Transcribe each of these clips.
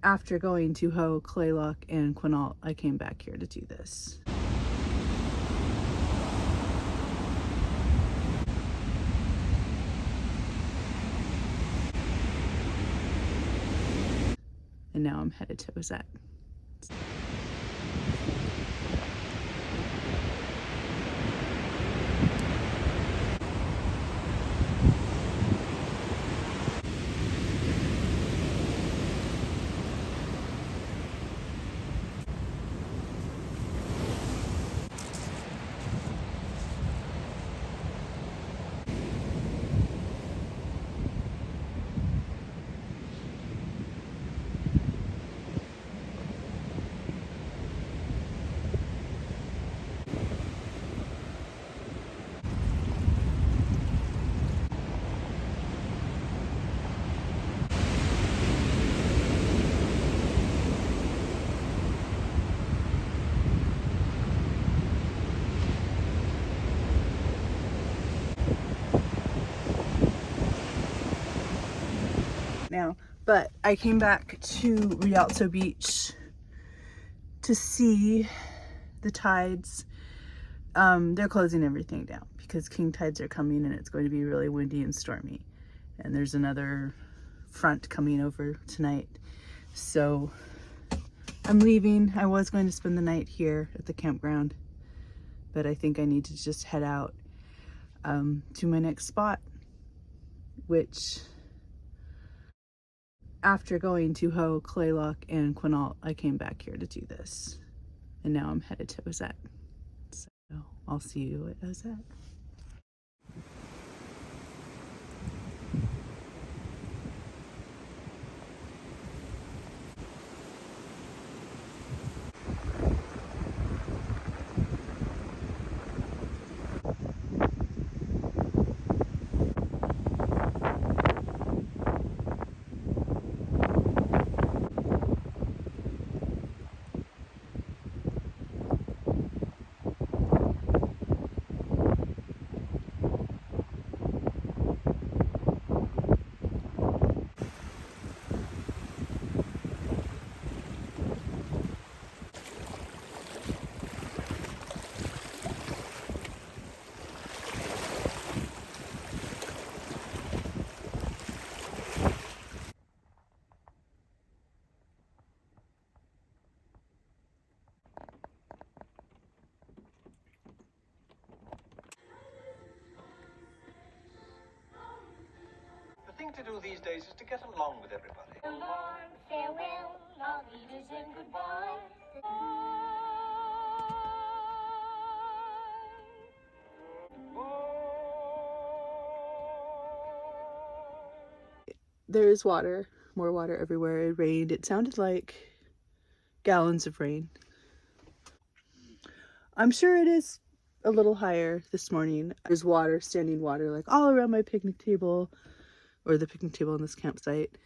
After going to Ho, Claylock, and Quinault, I came back here to do this. And now I'm headed to Ozette. Now, but I came back to Rialto Beach to see the tides. They're closing everything down because king tides are coming and it's going to be really windy and stormy, and there's another front coming over tonight, so I'm leaving. I was going to spend the night here at the campground, but I think I need to just head out to my next spot, which after going to Ho, Claylock, and Quinault, I came back here to do this. And now I'm headed to Ozette. So I'll see you at Ozette. The thing to do these days is to get along with everybody. So long, farewell, our leaders and goodbye. There is water, more water everywhere. It rained. It sounded like gallons of rain. I'm sure it is a little higher this morning. There's water, standing water, like all around my picnic table, or the picnic table in this campsite.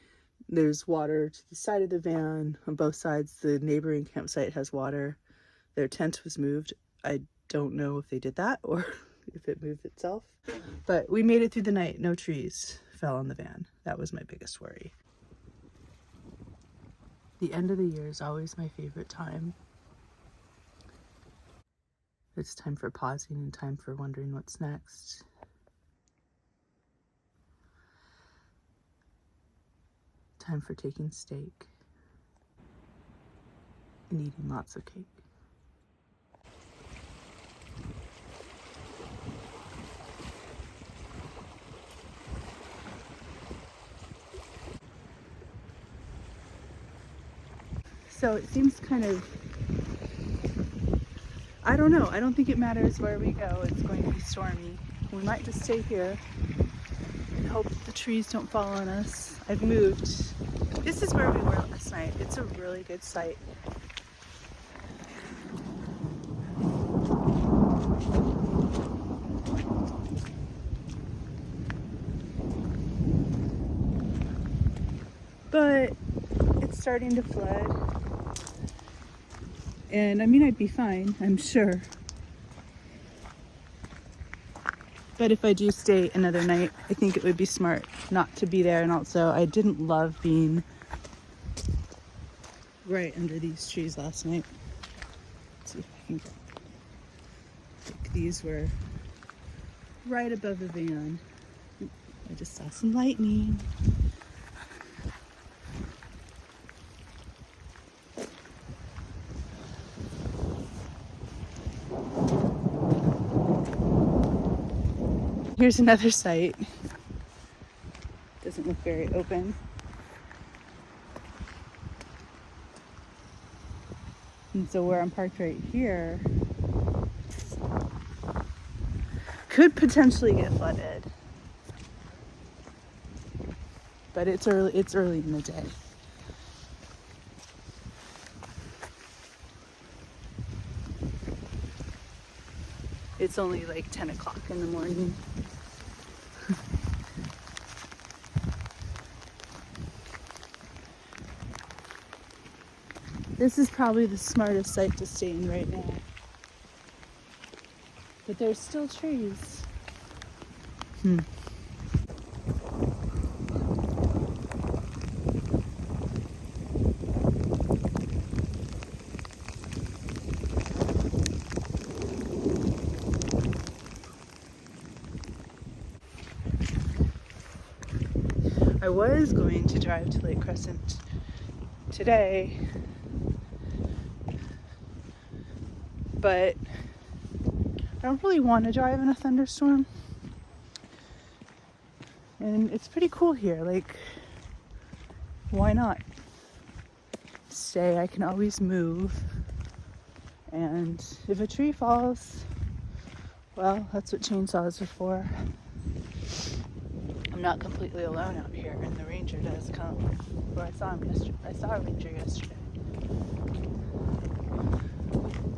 There's water to the side of the van on both sides. The neighboring campsite has water. Their tent was moved. I don't know if they did that or if it moved itself, but we made it through the night. No trees fell on the van. That was my biggest worry. The end of the year is always my favorite time. It's time for pausing and time for wondering what's next. Time for taking steak and eating lots of cake. So it seems kind of, I don't know. I don't think it matters where we go. It's going to be stormy. We might just stay here and hope the trees don't fall on us. I've moved. This is where we were last night. It's a really good site. But it's starting to flood. And I mean, I'd be fine, I'm sure. But if I do stay another night, I think it would be smart not to be there. And also, I didn't love being right under these trees last night. Let's see if I can get. Like these were right above the van. I just saw some lightning. Here's another site. Doesn't look very open. And so where I'm parked right here could potentially get flooded. But it's early in the day. It's only like 10 o'clock in the morning. This is probably the smartest site to stay in right now. But there's still trees. I was going to drive to Lake Crescent today, but I don't really want to drive in a thunderstorm. And it's pretty cool here. Like, why not stay? I can always move. And if a tree falls, well, that's what chainsaws are for. I'm not completely alone out here, and the ranger does come. Well, I saw him yesterday. I saw a ranger yesterday.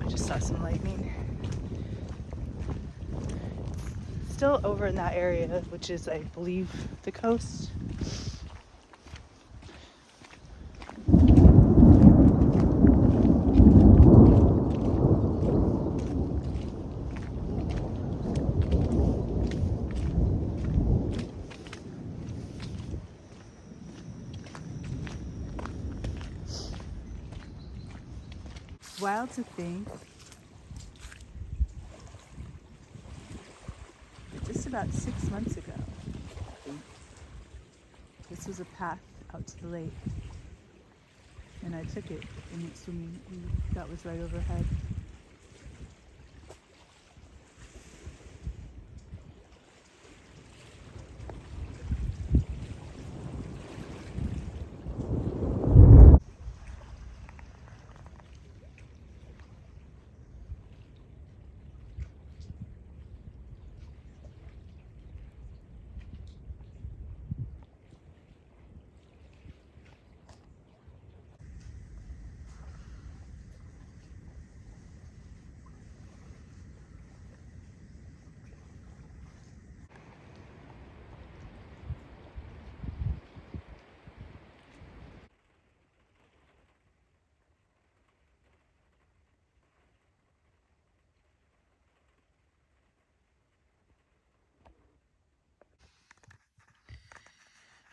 I just saw some lightning. Still over in that area, which is, I believe, the coast. Wild to think, just about 6 months ago, I think, this was a path out to the lake, and I took it and went swimming, and that was right overhead.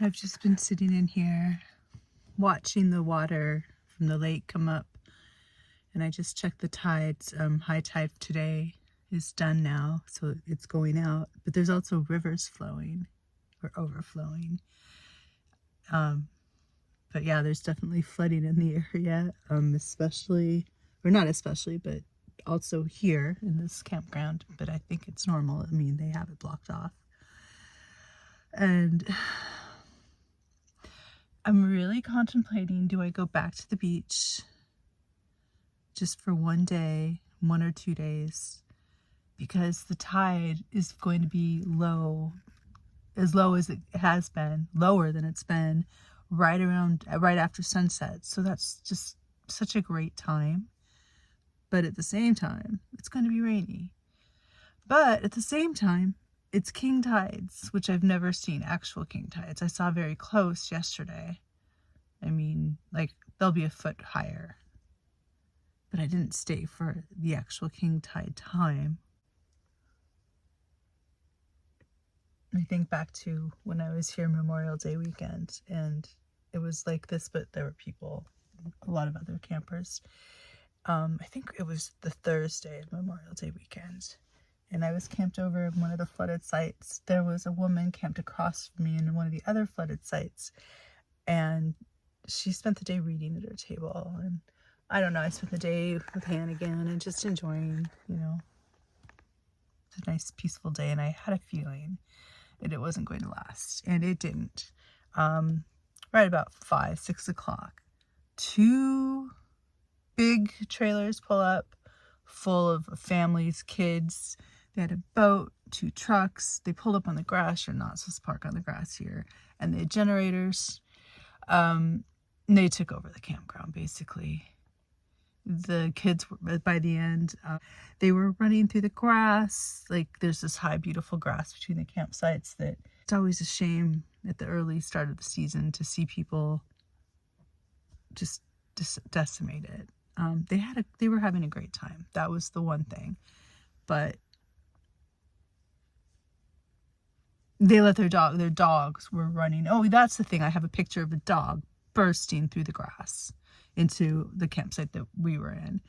I've just been sitting in here watching the water from the lake come up, and I just checked the tides. High tide today is done now, so it's going out, but there's also rivers flowing or overflowing. But yeah, there's definitely flooding in the area, especially, or not especially, but also here in this campground, but I think it's normal. I mean, they have it blocked off. And I'm really contemplating, do I go back to the beach just for one day, 1 or 2 days, because the tide is going to be low as it has been, lower than it's been right after sunset. So that's just such a great time. But at the same time, it's going to be rainy. But at the same time, it's king tides, which I've never seen actual king tides. I saw very close yesterday. I mean, like, they'll be a foot higher. But I didn't stay for the actual king tide time. I think back to when I was here Memorial Day weekend, and it was like this, but there were people a lot of other campers. I think it was the Thursday of Memorial Day weekend, and I was camped over in one of the flooded sites. There was a woman camped across from me in one of the other flooded sites, and she spent the day reading at her table. And I don't know, I spent the day with Hannigan and just enjoying, you know, it's a nice peaceful day, and I had a feeling that it wasn't going to last, and it didn't. Right about 5-6 o'clock, 2 big trailers pull up full of families, kids. They had a boat, 2 trucks. They pulled up on the grass. You're not supposed to park on the grass here. And they had generators. They took over the campground, basically. The kids, by the end, they were running through the grass. Like, there's this high, beautiful grass between the campsites that it's always a shame at the early start of the season to see people just decimate it. They were having a great time. That was the one thing. But they let their dogs were running. Oh, that's the thing. I have a picture of a dog bursting through the grass into the campsite that we were in.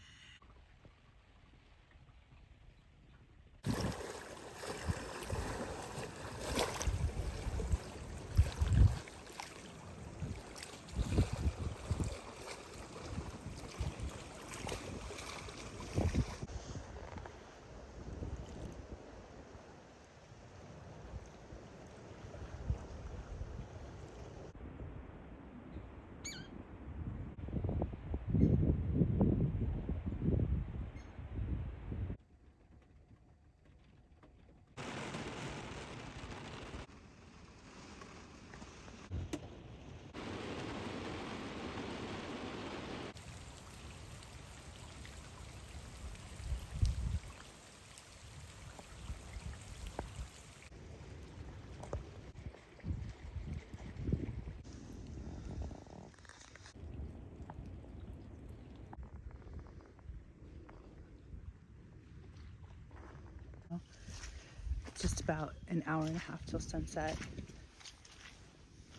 Just about an hour and a half till sunset.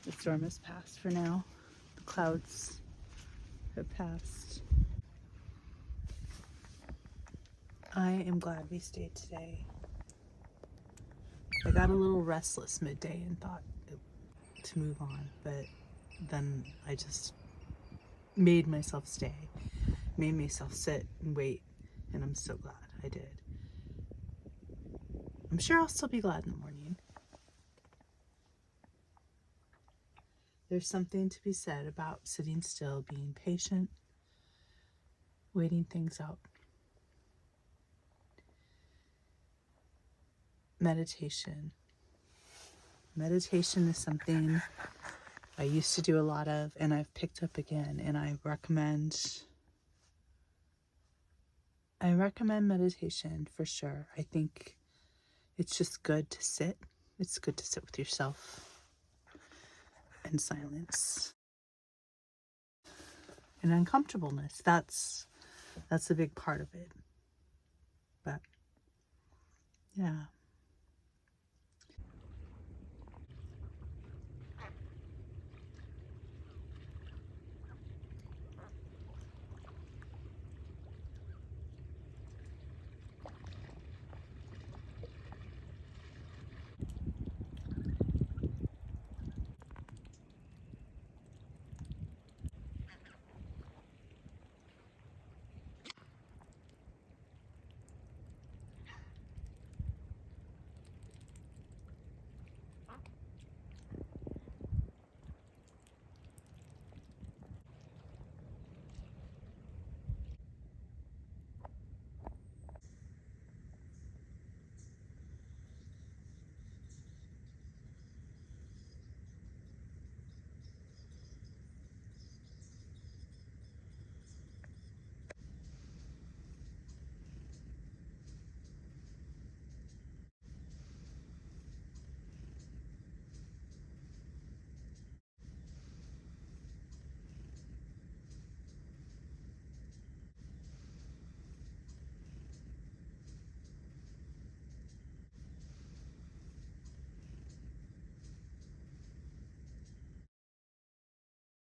The storm has passed for now. The clouds have passed. I am glad we stayed today. I got a little restless midday and thought to move on, but then I just made myself stay, made myself sit and wait, and I'm so glad I did. I'm sure I'll still be glad in the morning. There's something to be said about sitting still, being patient, waiting things out. Meditation. Meditation is something I used to do a lot of, and I've picked up again, and I recommend meditation for sure. I think it's just good to sit. It's good to sit with yourself in silence. And uncomfortableness, that's a big part of it. But yeah.